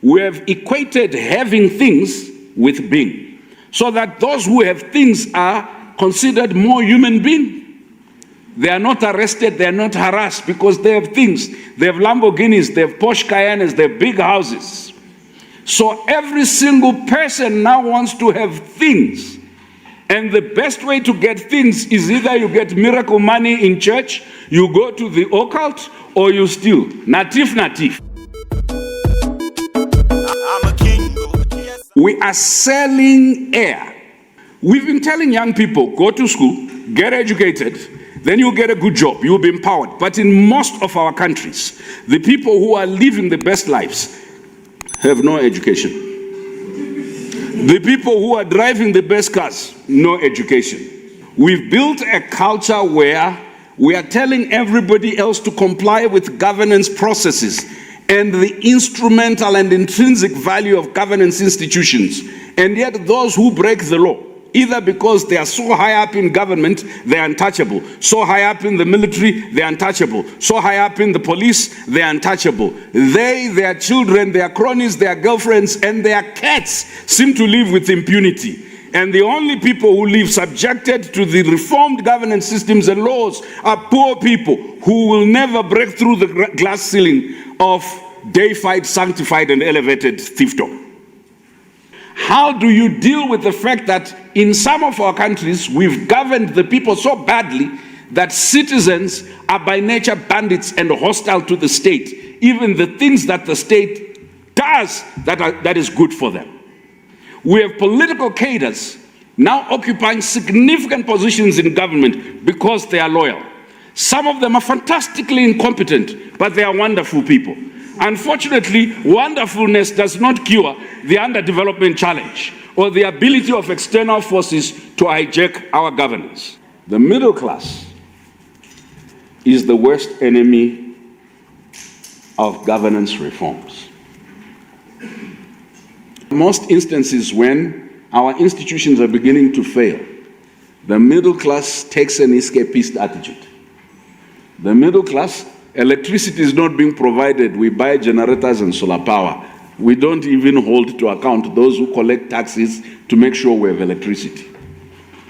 We have equated having things with being, so that those who have things are considered more human beings. They are not arrested, they are not harassed because they have things. They have Lamborghinis, they have Porsche Cayennes, they have big houses. So every single person now wants to have things. And the best way to get things is either you get miracle money in church, you go to the occult, or you steal. Natif, natif. I'm a king. We are selling air. We've been telling young people, go to school, get educated, then you'll get a good job, you'll be empowered. But in most of our countries, the people who are living the best lives have no education. The people who are driving the best cars, no education. We've built a culture where we are telling everybody else to comply with governance processes and the instrumental and intrinsic value of governance institutions. And yet those who break the law, either because they are so high up in government, they're untouchable. So high up in the military, they're untouchable. So high up in the police, they're untouchable. They, their children, their cronies, their girlfriends, and their cats seem to live with impunity. And the only people who live subjected to the reformed governance systems and laws are poor people who will never break through the glass ceiling of deified, sanctified, and elevated fiefdom. How do you deal with the fact that in some of our countries, we've governed the people so badly that citizens are by nature bandits and hostile to the state, even the things that the state does that is good for them? We have political cadres now occupying significant positions in government because they are loyal. Some of them are fantastically incompetent, but they are wonderful people. Unfortunately, wonderfulness does not cure the underdevelopment challenge or the ability of external forces to hijack our governance. The middle class is the worst enemy of governance reforms. Most instances when our institutions are beginning to fail, the middle class takes an escapist attitude. The middle class, electricity is not being provided. We buy generators and solar power. We don't even hold to account those who collect taxes to make sure we have electricity.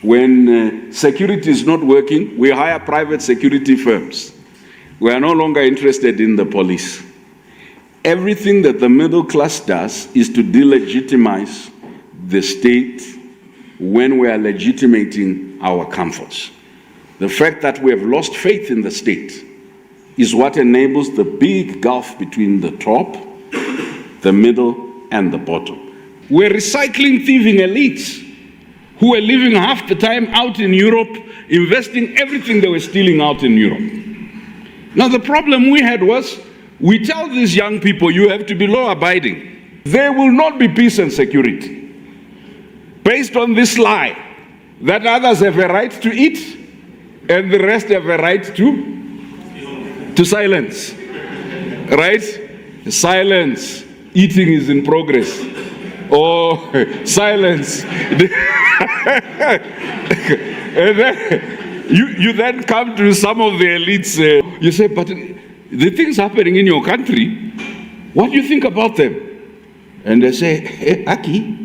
When security is not working, we hire private security firms. We are no longer interested in the police. Everything that the middle class does is to delegitimize the state when we are legitimating our comforts. The fact that we have lost faith in the state is what enables the big gulf between the top, the middle, and the bottom. We're recycling thieving elites who are living half the time out in Europe, investing everything they were stealing out in Europe. Now the problem we had was, we tell these young people, you have to be law-abiding. There will not be peace and security. Based on this lie, that others have a right to eat, and the rest have a right to silence, right? Silence, eating is in progress. Oh, silence. And then you then come to some of the elites, you say, but the things happening in your country, what do you think about them? And they say, hey, Aki,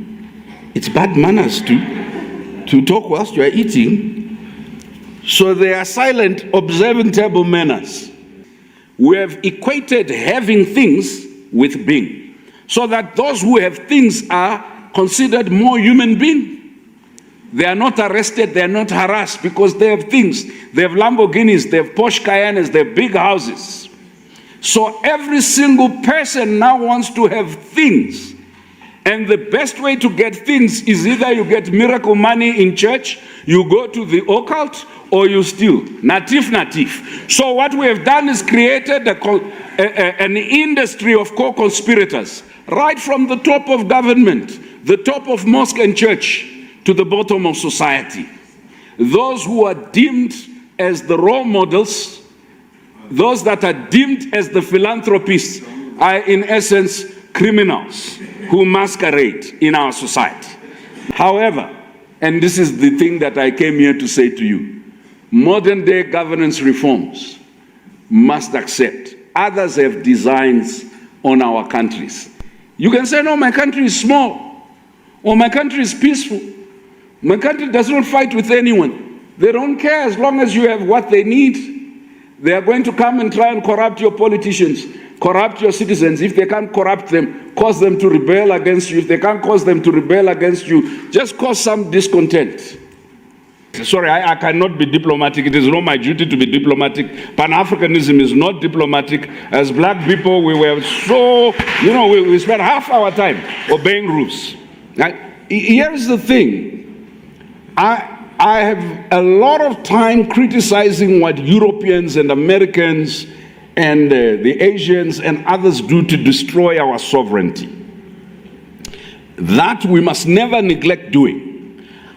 it's bad manners to talk whilst you are eating. So they are silent, observing table manners. We have equated having things with being, so that those who have things are considered more human beings. They are not arrested, they are not harassed because they have things. They have Lamborghinis, they have Porsche Cayennes, they have big houses. So every single person now wants to have things. And the best way to get things is either you get miracle money in church, you go to the occult, or you steal. Natif, natif. So what we have done is created an industry of co-conspirators, right from the top of government, the top of mosque and church, to the bottom of society. Those who are deemed as the role models, those that are deemed as the philanthropists, are in essence criminals who masquerade in our society. However, and this is the thing that I came here to say to you, modern day governance reforms must accept others have designs on our countries. You can say, no, my country is small, or my country is peaceful. My country does not fight with anyone. They don't care as long as you have what they need. They are going to come and try and corrupt your politicians, corrupt your citizens. If they can't corrupt them, cause them to rebel against you. If they can't cause them to rebel against you, just cause some discontent. Sorry, I cannot be diplomatic. It is not my duty to be diplomatic. Pan-Africanism is not diplomatic. As black people, we were so, we spent half our time obeying rules. Now, here's the thing. I have a lot of time criticizing what Europeans and Americans and the Asians and others do to destroy our sovereignty. That we must never neglect doing.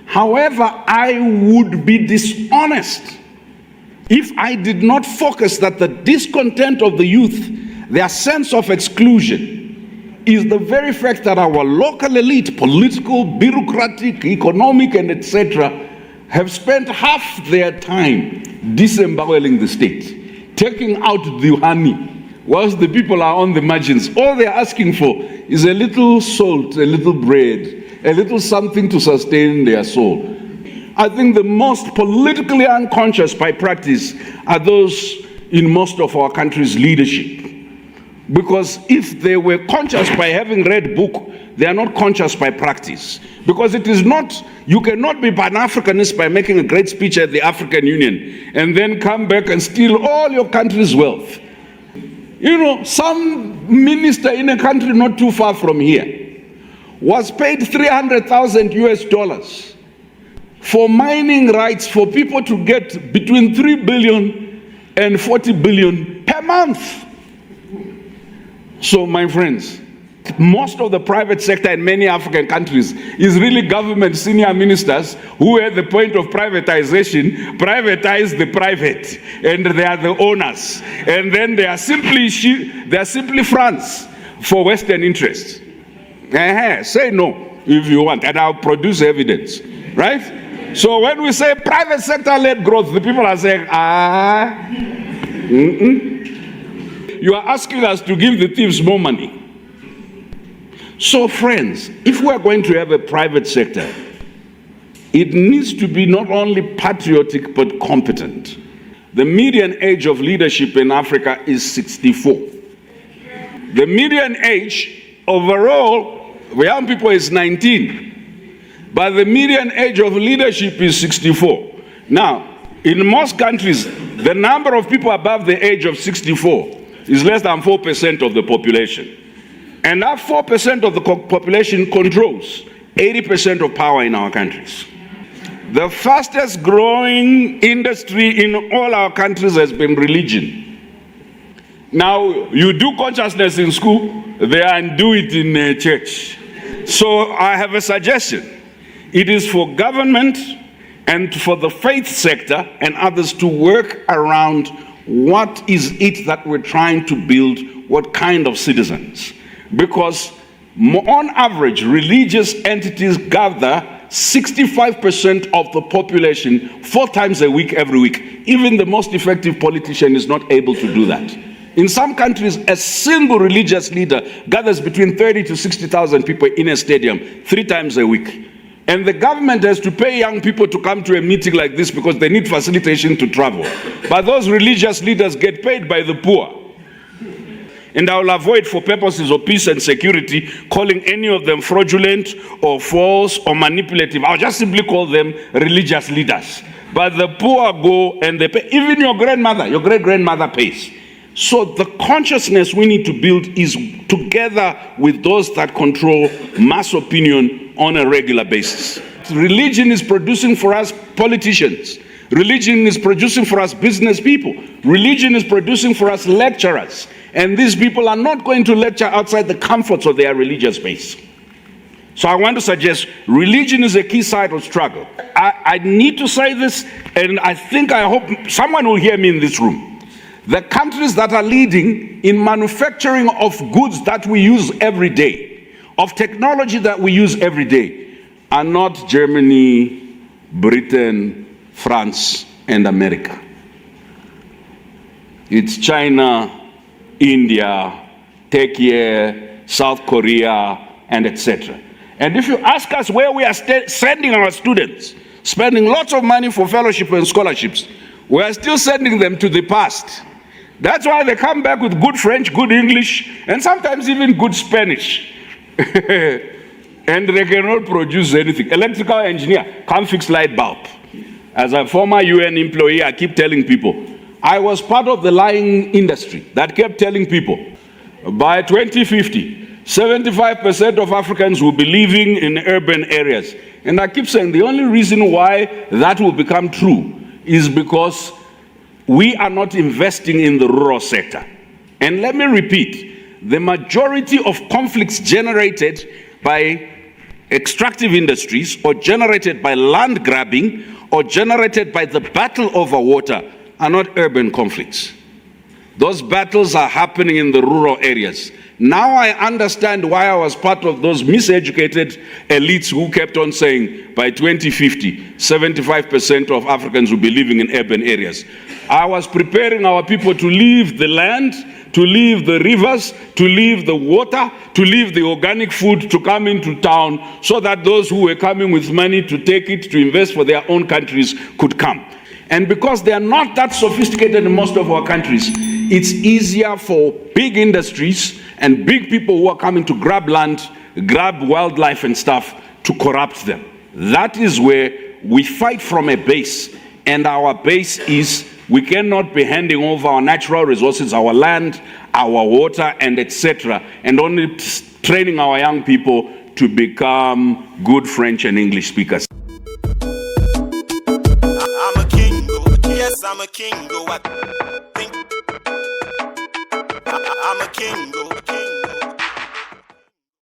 However, I would be dishonest if I did not focus that the discontent of the youth, their sense of exclusion, is the very fact that our local elite, political, bureaucratic, economic, and etc., have spent half their time disemboweling the state, taking out the honey, whilst the people are on the margins. All they're asking for is a little salt, a little bread, a little something to sustain their soul. I think the most politically unconscious by practice are those in most of our country's leadership. Because if they were conscious by having read book, they are not conscious by practice. Because it is not, you cannot be Pan-Africanist by making a great speech at the African Union and then come back and steal all your country's wealth. Some minister in a country not too far from here was paid $300,000 for mining rights for people to get between 3 billion and 40 billion per month. So, my friends, most of the private sector in many African countries is really government senior ministers who, at the point of privatization, privatize the private, and they are the owners. And then they are simply fronts for Western interests. Say no if you want, and I'll produce evidence, right? So when we say private sector-led growth, the people are saying, You are asking us to give the thieves more money. So friends, if we are going to have a private sector, it needs to be not only patriotic but competent. The median age of leadership in Africa is 64. The median age overall for young people is 19, but the median age of leadership is 64. Now, in most countries, the number of people above the age of 64 is less than 4% of the population. And that 4% of the population controls 80% of power in our countries. The fastest growing industry in all our countries has been religion. Now, you do consciousness in school, they undo it in church. So I have a suggestion. It is for government and for the faith sector and others to work around what is it that we're trying to build, what kind of citizens. Because on average, religious entities gather 65% of the population 4 times a week, every week. Even the most effective politician is not able to do that. In some countries, a single religious leader gathers between 30 to 60,000 people in a stadium 3 times a week. And the government has to pay young people to come to a meeting like this because they need facilitation to travel. But those religious leaders get paid by the poor. And I will avoid, for purposes of peace and security, calling any of them fraudulent or false or manipulative. I'll just simply call them religious leaders. But the poor go and they pay. Even your grandmother, your great-grandmother pays. So the consciousness we need to build is together with those that control mass opinion on a regular basis. Religion is producing for us politicians. Religion is producing for us business people. Religion is producing for us lecturers. And these people are not going to lecture outside the comforts of their religious base. So I want to suggest religion is a key side of struggle. I need to say this, and I hope someone will hear me in this room. The countries that are leading in manufacturing of goods that we use every day, of technology that we use every day, are not Germany, Britain, France, and America. It's China, India, Turkey, South Korea, and etc. And if you ask us where we are sending our students, spending lots of money for fellowship and scholarships, we are still sending them to the past. That's why they come back with good French, good English, and sometimes even good Spanish. And they cannot produce anything. Electrical engineer, can't fix light bulb. As a former UN employee, I keep telling people, I was part of the lying industry that kept telling people, by 2050, 75% of Africans will be living in urban areas. And I keep saying the only reason why that will become true is because we are not investing in the rural sector. And let me repeat, the majority of conflicts generated by extractive industries or generated by land grabbing or generated by the battle over water are not urban conflicts. Those battles are happening in the rural areas. Now I understand why I was part of those miseducated elites who kept on saying by 2050, 75% of Africans will be living in urban areas. I was preparing our people to leave the land, to leave the rivers, to leave the water, to leave the organic food, to come into town so that those who were coming with money to take it, to invest for their own countries could come. And because they are not that sophisticated in most of our countries, it's easier for big industries and big people who are coming to grab land, grab wildlife and stuff, to corrupt them. That is where we fight from a base. And our base is we cannot be handing over our natural resources, our land, our water, and etc., and only training our young people to become good French and English speakers. I'm a king, yes, I'm a king, I think I'm a king,